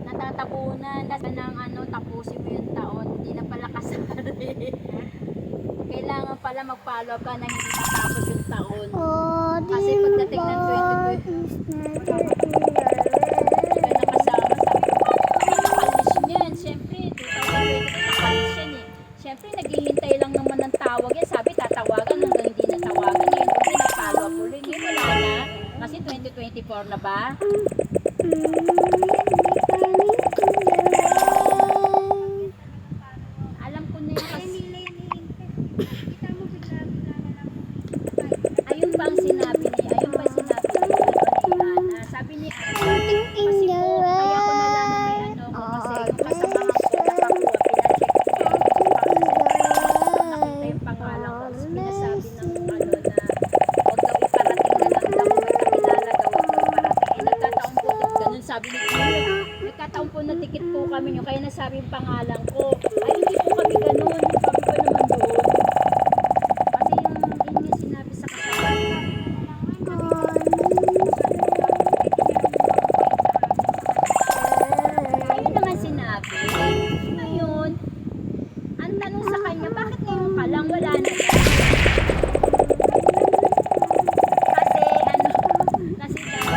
Natatabunan kasi ng tapusin mo yung taon, hindi na pala kasari. Kailangan pala mag-follow ka na hindi matapos yung taon. Kasi pagdating ng 2020, hindi ka nakasama. Sabi ko, paano nakalis niyan? Siyempre, 2020 nakalis yan eh. Siyempre, naghihintay lang naman ng tawag yan. Sabi, tatawagan hanggang hindi natawagan. Ngayon, hindi na-follow up ulit. Ngayon, wala na. Kasi 2024 na ba? Alam ko na yun kasi ayun ba ang sinabi ni Ana. Sabi ni Ana, kasi po, kaya ko nalaman may kasi yung kasamahan ko nakakuha, pinacheck ko yung nakita yung pangalan ko, tapos pinasabi ng na wag daw iparating na lang daw, kakilala daw, wag daw iparating. Nagkataon po, ganun sabi ni Kuya, nagkataon po na tikit po kami nyo, kaya nasabi yung pangalan ko. Ay, hindi po kami ganun, sabi ko naman doon. Kasi yung sinabi sa kasama. Ayun naman sinabi. Ngayon, ang tanong sa kanya, bakit ngayon ka lang? Wala na yan. Kasi daw,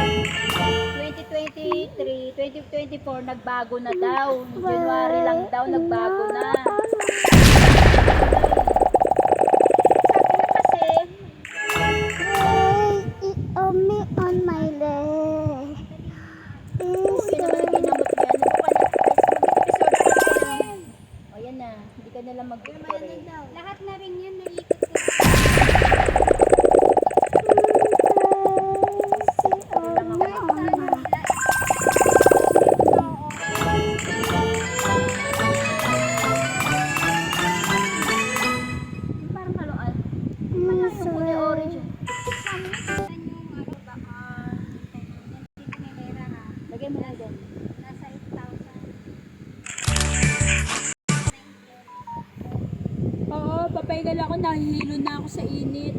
2023, 2024, nagbago na daw. January lang daw, nagbago na. Lahat na rin yan naikot ko. Parang haluan. Yung kulay orange. Lagay mo na dyan. Nasa 8,000. Oo, papahingal ako. Nahihilo na ako sa init.